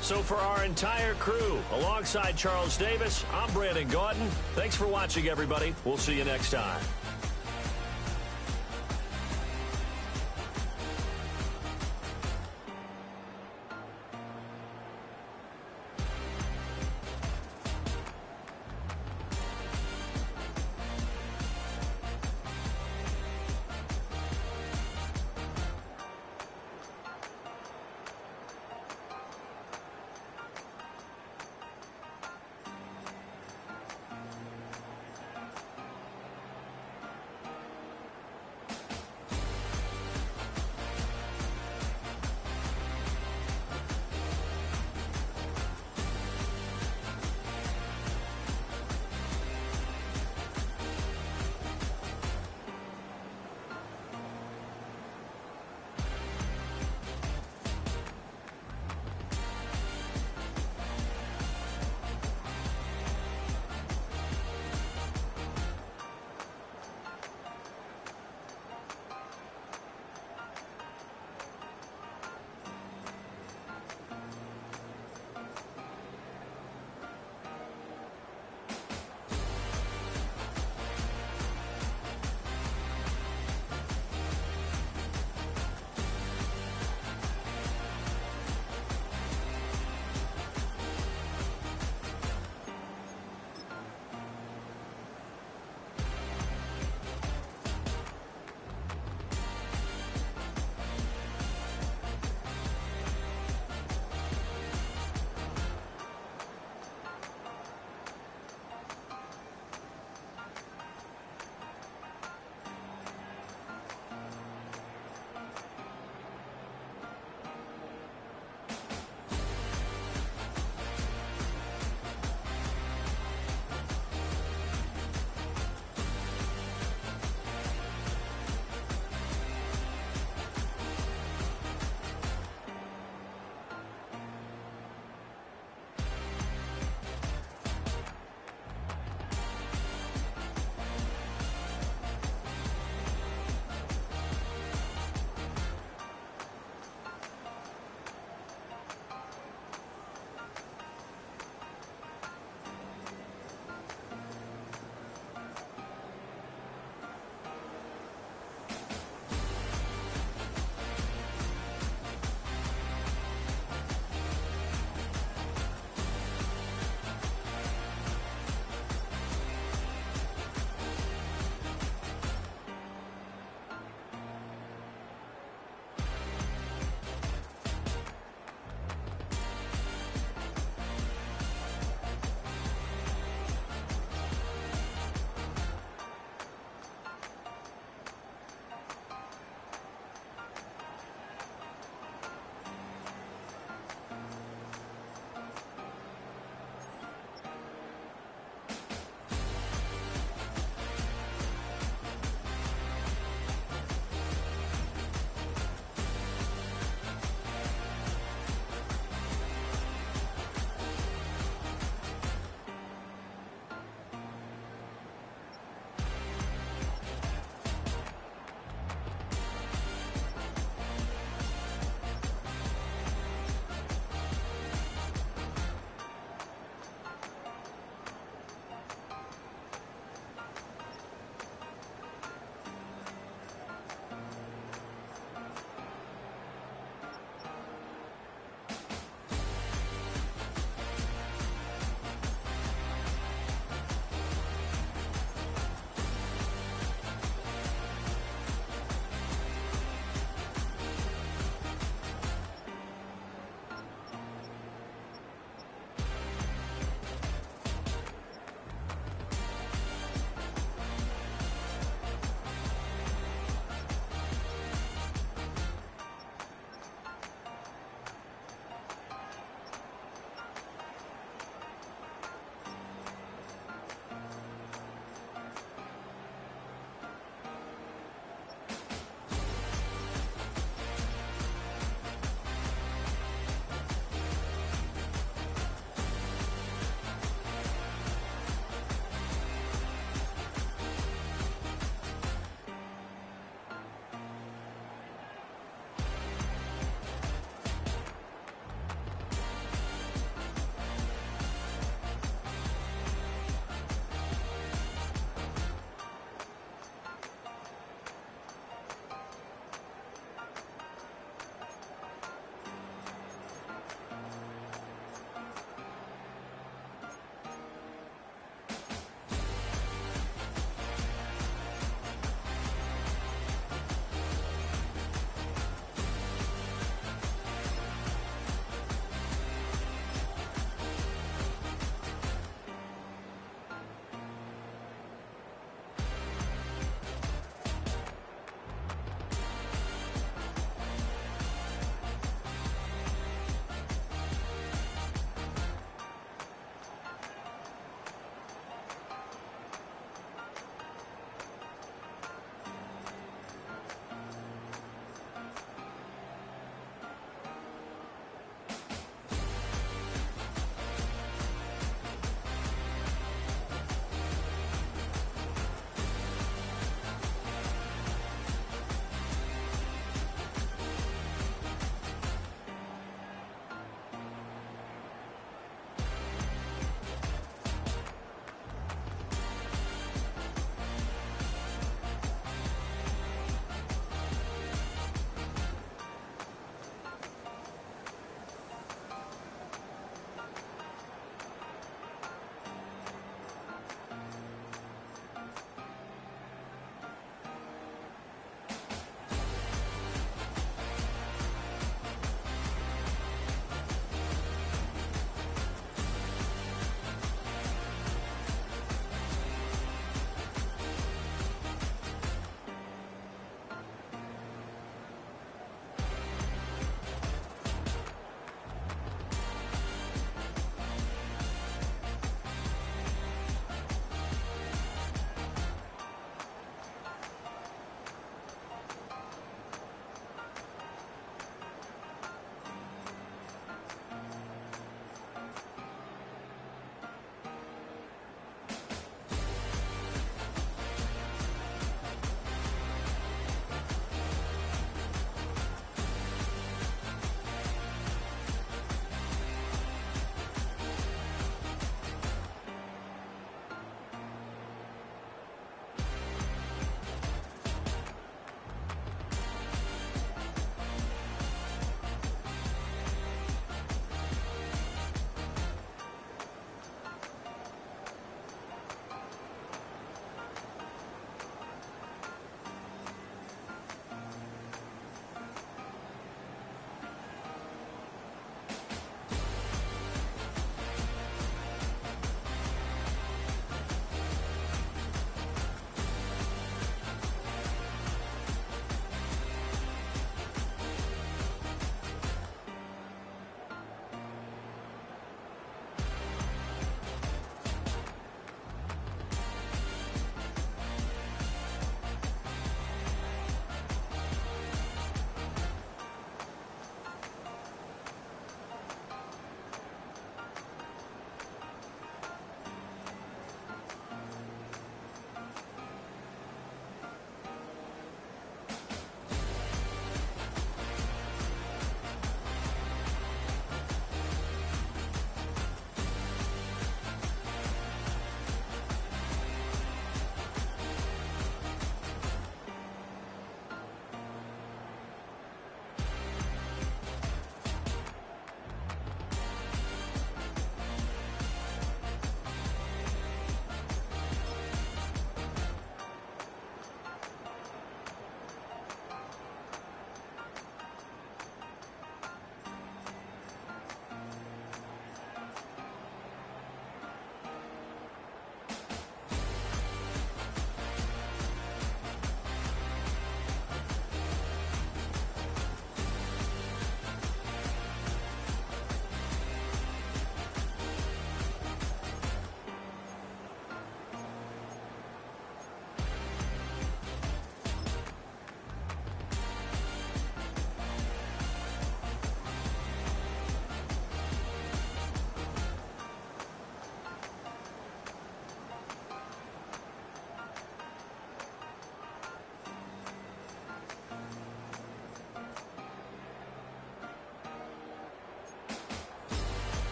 So for our entire crew, alongside Charles Davis, I'm Brandon Gaudin. Thanks for watching, everybody. We'll see you next time.